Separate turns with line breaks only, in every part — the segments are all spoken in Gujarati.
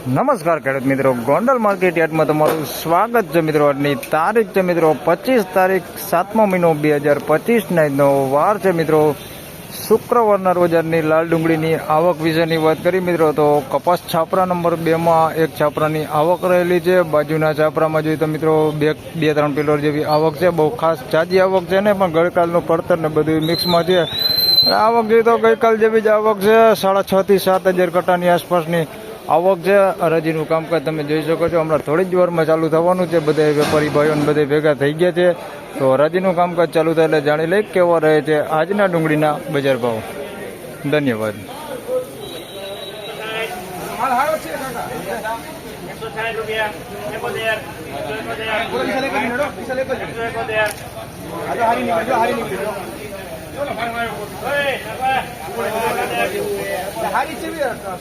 નમસ્કાર ખેડૂત મિત્રો, ગોંડલ માર્કેટ યાર્ડમાં તમારું સ્વાગત છે મિત્રો. આજની તારીખ છે મિત્રો 25 તારીખ 7મો મહિનો 2025 વાર છે મિત્રો શુક્રવારના રોજ. આજની લાલ ડુંગળીની આવક વિશેની વાત કરી મિત્રો તો કપાસ છાપરા નંબર 2માં એક છાપરાની આવક રહેલી છે. બાજુના છાપરામાં જોઈએ તો મિત્રો 2-3 પિલોર જેવી આવક છે. બહુ ખાસ જાજી આવક છે ને, પણ ગઈકાલનું પડતર ને બધું મિક્સમાં છે. આવક જોઈએ તો ગઈકાલ જેવી જ આવક છે. 6,500 થી 7,000 કટ્ટાની આસપાસની આવક છે. હરાજીનું કામકાજ તમે જોઈ શકો છો. હમણાં થોડી જ વારમાં ચાલુ થવાનું છે. બધા વેપારી ભાઈઓને બધા ભેગા થઈ ગયા છે. તો હરાજીનું કામકાજ ચાલુ થાય એટલે જાણી લઈ કેવા રહે છે આજના ડુંગળીના બજાર ભાવ. ધન્યવાદ.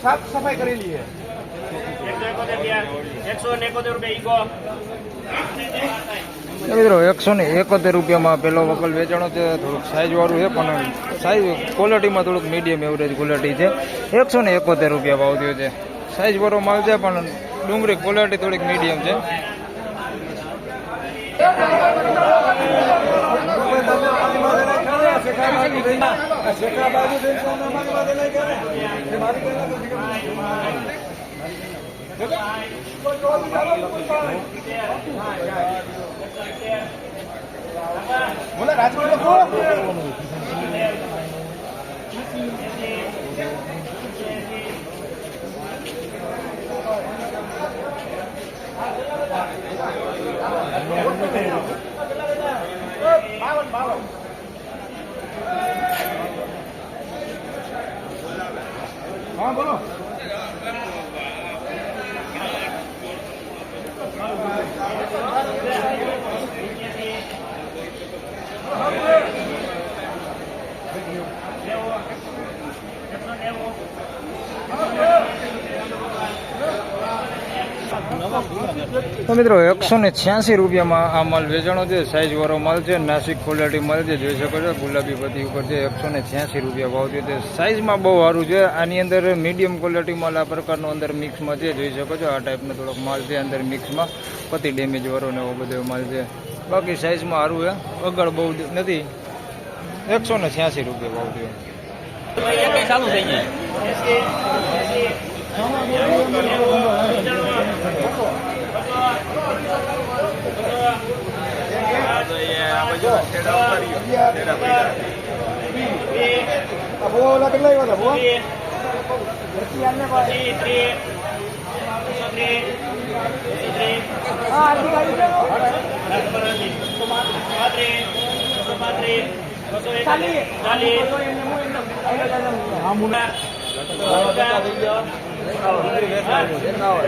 સાફ સફાઈ કરેલી છે.
મિત્રો 171 રૂપિયામાં પેલો વકલ વેચાણો છે. થોડુંક સાઈઝ વાળું છે, પણ સાઈઝ ક્વોલિટીમાં થોડુંક મીડિયમ એવરેજ ક્વોલિટી છે. 171 રૂપિયા ભાવ થયો છે. સાઈઝ વાળો માલ છે, પણ ડુંગળી ક્વોલિટી થોડીક મીડિયમ છે.
હા બોલો.
તો મિત્રો 186 રૂપિયામાં આ માલ વેચાણો છે. સાઈઝ વાળો માલ છે. નાસિક ક્વોલિટી માલ છે. જોઈ શકો છો ગુલાબી પત્તી ઉપર છે. 186 રૂપિયા ભાવ છે. સાઈઝમાં બહુ સારું છે. આની અંદર મીડિયમ ક્વોલિટી માલ આ પ્રકારનો અંદર મિક્સમાં છે. જોઈ શકો છો આ ટાઈપનો થોડોક માલ છે અંદર મિક્સમાં. પત્તી ડેમેજ વાળો ને એવો બધો માલ છે. બાકી સાઈઝમાં સારું છે. આગળ બહુ નથી. 186 રૂપિયા ભાવ થયો.
ચાલુ થઈ જાય.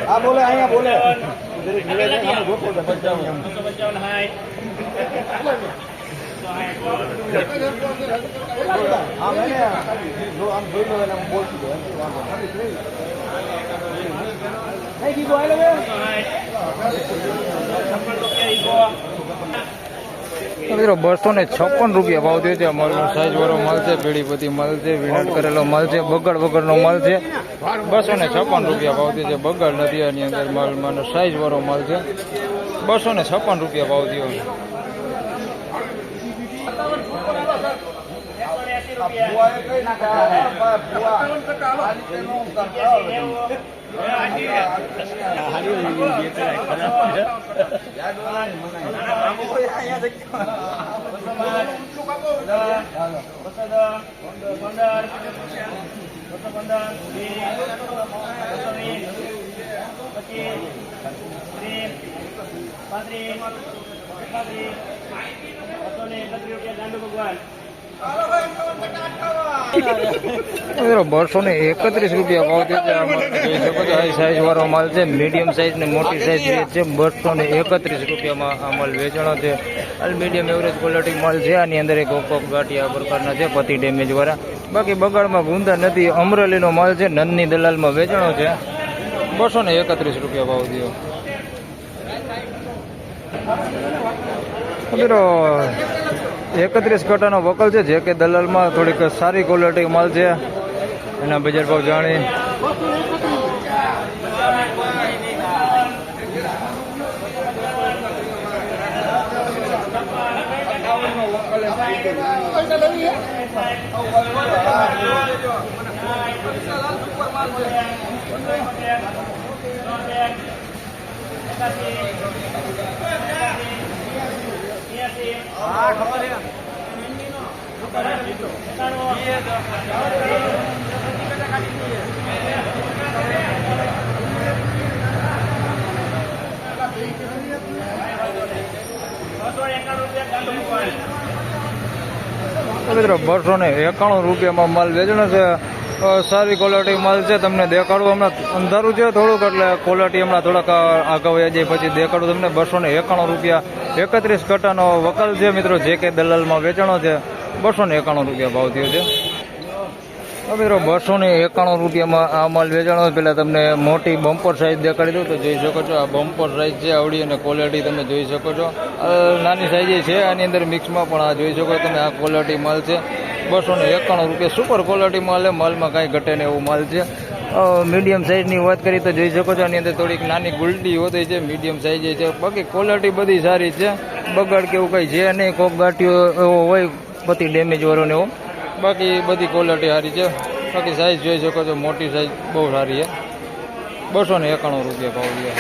હા બોલે અહીંયા બોલે.
મિત્રો 256 રૂપિયા ભાવ થયો છે. માલનો સાઈઝ વાળો માલ છે. પીળી બધી માલ છે. વિનાટ કરેલો માલ છે. બગડ વગરનો માલ છે. 256 રૂપિયા ભાવ થયો છે. બગડ નથી આની અંદર. માલનો સાઈઝ વાળો માલ છે. 256 રૂપિયા ભાવ થયો. મિત્રો 231 રૂપિયા ભાવ છે. જોઈ શકો છો આ સાઈઝ વાળો માલ છે. મીડિયમ સાઈઝ ને મોટી સાઈઝ છે. 231 રૂપિયામાં આ માલ વેચાણો છે. હાલ મીડિયમ એવરેજ ક્વોલિટી માલ છે. આની અંદર એક ઓપ ગાંઠિયા પ્રકારના છે. પતિ ડેમેજ વાળા. બાકી બગાડમાં ગુંદા નથી. અમરેલીનો માલ છે. નન્ની દલાલમાં વેચાણો છે. 231 રૂપિયા ભાવ થયો. મિત્રો 31 કટાનો વકલ છે, જે કે દલાલમાં થોડીક સારી ક્વોલિટી માલ છે. એના બજાર ભાવ જાણી મિત્રો 291 રૂપિયામાં માલ વેચણો છે. સારી ક્વોલિટી માલ છે. તમને દેખાડું હમણાં અંધારું છે થોડુંક, એટલે ક્વોલિટી હમણાં થોડાક આગળ વહી જાય પછી દેખાડું તમને. 291 રૂપિયા 31 કટાનો વકલ છે મિત્રો, જે કે દલાલમાં વેચાણો છે. 291 રૂપિયા ભાવ થયો છે. મિત્રો 291 રૂપિયામાં આ માલ વેચાણો. પહેલાં તમને મોટી બમ્પર સાઇઝ દેખાડી દઉં તો જોઈ શકો છો. આ બમ્પર સાઇઝ છે આવડી, અને ક્વોલિટી તમે જોઈ શકો છો. નાની સાઇઝ છે આની અંદર મિક્સમાં, પણ આ જોઈ શકો તમે. આ ક્વોલિટી માલ છે. 291 રૂપિયા સુપર ક્વોલિટી માલ છે. માલમાં કાંઈ ઘટે ને એવું માલ છે. મીડિયમ સાઇઝની વાત કરી તો જોઈ શકો છો. આની અંદર થોડીક નાની ગુલટી હોતી છે, મીડિયમ સાઇઝ છે. બાકી ક્વોલિટી બધી સારી છે. બગાડ કે એવું કંઈ છે નહીં. કોક ગાંઠિયો એવો હોય પતિ ડેમેજ વાળો ને એવો, બાકી બધી ક્વોલિટી સારી છે. બાકી સાઇઝ જોઈ શકો છો, મોટી સાઇઝ બહુ સારી છે. 291 રૂપિયા ભાવ છે.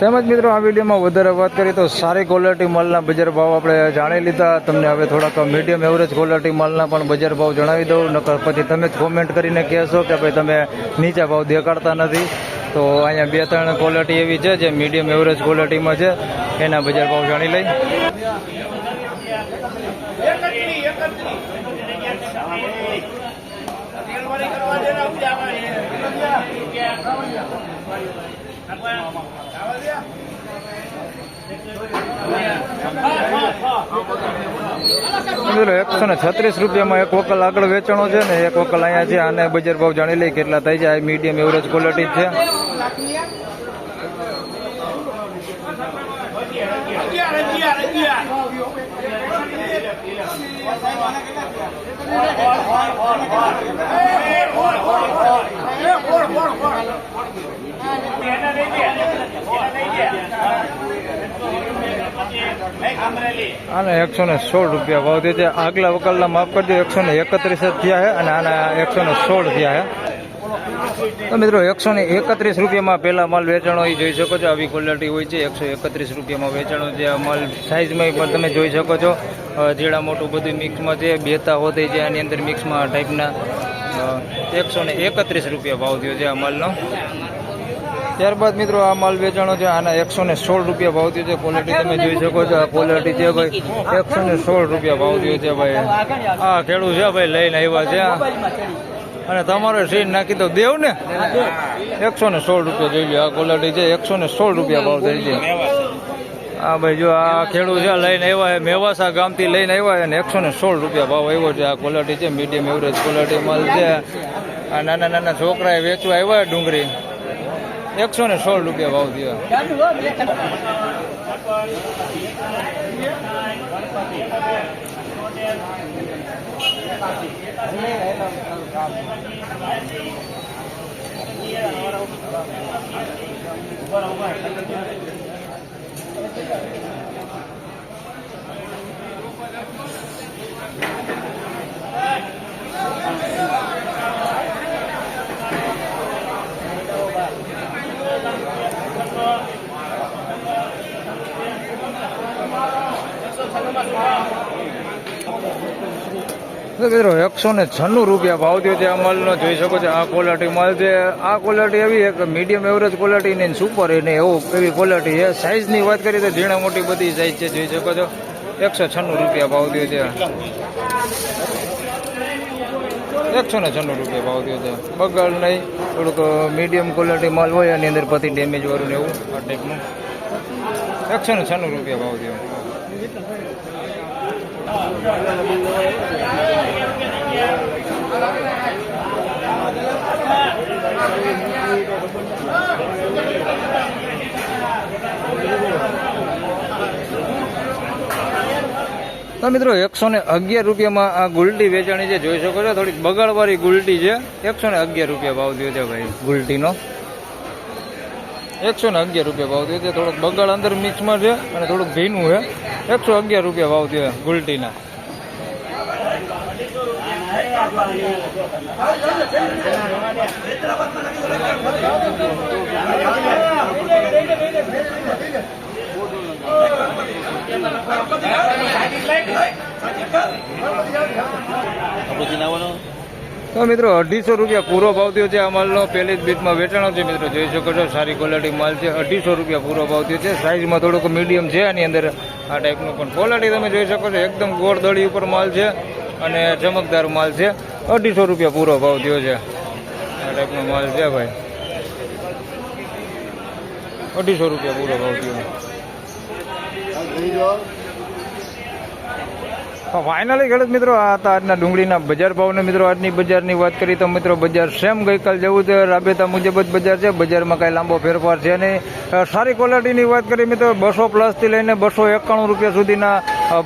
તેમજ મિત્રો આ વિડીયોમાં વધારે વાત કરીએ તો સારી ક્વોલિટી માલના બજાર ભાવ આપણે જાણી લીધા. તમને હવે થોડાક મીડિયમ એવરેજ ક્વોલિટી માલના પણ બજાર ભાવ જણાવી દઉં. નકર પછી તમે જ કોમેન્ટ કરીને કહેશો કે ભાઈ તમે નીચા ભાવ દેખાડતા નથી. તો અહીંયા 2-3 ક્વોલિટી એવી છે જે મીડિયમ એવરેજ ક્વોલિટીમાં છે, એના બજાર ભાવ જાણી લઈ. મિત્રો 136 રૂપિયામાં એક વકલ આગળ વેચાણો છે ને એક વકલ અહીંયા છે. આને બજાર ભાવ જાણી લઈ કેટલા થાય છે. આ મીડિયમ એવરેજ ક્વોલિટી છે. આને 116 રૂપિયા ભાવ થયો છે. આગલા વકલના માફ કરજો 131 જ થયા છે, અને આના 116 થયા છે. તો મિત્રો 131 રૂપિયામાં પહેલા માલ વેચાણો એ જોઈ શકો છો. આવી ક્વોલિટી હોય છે. 131 રૂપિયામાં વેચાણો છે. આ માલ સાઇઝમાં પણ તમે જોઈ શકો છો. જેડા મોટું બધું મિક્સમાં છે. બેતા હોતી છે આની અંદર મિક્સમાં ટાઈપના. 131 રૂપિયા ભાવ થયો છે આ માલનો. ત્યારબાદ મિત્રો આ માલ વેચાણો છે. આના 116 રૂપિયા ભાવ થયો છે. ક્વોલિટી તમે જોઈ શકો છો. આ ક્વોલિટી છે ભાઈ. 116 રૂપિયા ભાવ થયો છે ભાઈ. આ ખેડૂત છે ભાઈ, લઈને આવ્યા છે. અને તમારે સીન નાખી દો દેવ ને. 116 રૂપિયા જોઈ લો. આ ક્વોલિટી છે. 116 રૂપિયા ભાવ થઈ છે. હા ભાઈ, જો આ ખેડૂત છે લઈને આવ્યા છે. મેવાસા ગામથી લઈને આવ્યા છે, અને 116 રૂપિયા ભાવ આવ્યો છે. આ ક્વોલિટી છે. મીડિયમ એવરેજ ક્વોલિટી માલ છે. આ નાના નાના છોકરાએ વેચવા આવ્યા ડુંગળી. 116 રૂપિયા ભાવ થયો. મિત્રો 196 રૂપિયા ભાવ થયો છે આ માલનો. જોઈ શકો છો. આ ક્વોલિટી માલ છે. આ ક્વોલિટી એવી એક મીડિયમ એવરેજ ક્વોલિટી ને સુપર એને એવી ક્વોલિટી છે. સાઇઝની વાત કરીએ તો ઝીણા મોટી બધી સાઇઝ છે. જોઈ શકો છો. 196 રૂપિયા ભાવ થયો છે. 196 રૂપિયા ભાવ થયો છે. બગાડ નહીં. થોડુંક મીડિયમ ક્વોલિટી માલ હોય એની અંદર પછી ડેમેજ વાળું ને એવું આ ટાઈપનું. 196 રૂપિયા ભાવ થયો. તો મિત્રો 111 રૂપિયામાં આ ગુલટી વેચાણી છે. જોઈ શકો છો. થોડીક બગાડવાળી ગુલટી છે. 111 રૂપિયા ભાવ થયો છે ભાઈ ગુલટીનો. 111 રૂપિયા ભાવ થયો છે. થોડોક બગાડ અંદર મિક્સમાં છે અને થોડુંક ભીનું છે. 111 રૂપિયા ભાવ થયો ગુલટીના. તો મિત્રો 250 રૂપિયા પૂરો ભાવ થયો છે. આ માલનો પહેલી જ બીટમાં વેચાણો છે મિત્રો, જોઈ શકો છો. સારી ક્વોલિટી માલ છે. 250 રૂપિયા પૂરો ભાવ થયો છે. સાઇઝમાં થોડુંક મીડિયમ છે આની અંદર. આ ટાઈપનું પણ ક્વોલિટી તમે જોઈ શકો છો. એકદમ ગોળ દળી ઉપર માલ છે અને ચમકદાર માલ છે. 250 રૂપિયા પૂરો ભાવ થયો છે. આ ટાઈપનો માલ છે ભાઈ. 250 રૂપિયા પૂરો ભાવ થયો. ફાઇનલી ખેડૂત મિત્રો, આ હતા આજના ડુંગળીના બજાર ભાવને. મિત્રો આજની બજારની વાત કરી તો મિત્રો બજાર સેમ ગઈકાલ જેવું છે. રાબેતા મુજબ જ બજાર છે. બજારમાં કાંઈ લાંબો ફેરફાર છે નહીં. સારી ક્વોલિટીની વાત કરી મિત્રો, 200+ લઈને 291 રૂપિયા સુધીના.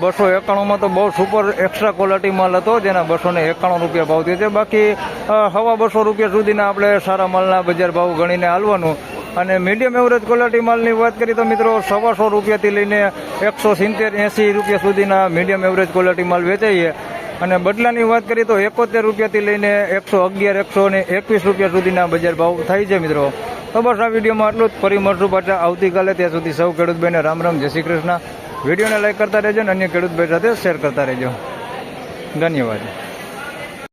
291માં તો બહુ સુપર એક્સ્ટ્રા ક્વોલિટી માલ હતો, જેના 291 રૂપિયા ભાવ થયો છે. બાકી 250 રૂપિયા સુધીના આપણે સારા માલના બજાર ભાવ ગણીને હાલવાનું. અને મીડિયમ એવરેજ ક્વોલિટી માલની વાત કરીએ તો મિત્રો 125 રૂપિયાથી લઈને 170-80 રૂપિયા સુધીના મીડિયમ એવરેજ ક્વોલિટી માલ વેચાઈએ. અને બદલાની વાત કરીએ તો 71 રૂપિયાથી લઈને 111-121 રૂપિયા સુધીના બજાર ભાવ થાય છે મિત્રો. તો બસ આ વિડીયોમાં આટલું જ. ફરી મળશું પાછા આવતીકાલે. ત્યાં સુધી સૌ ખેડૂત ભાઈને રામ રામ, જય શ્રી કૃષ્ણ. વિડીયોને લાઈક કરતા રહેજો અને અન્ય ખેડૂત ભાઈ સાથે શેર કરતા રહેજો. ધન્યવાદ.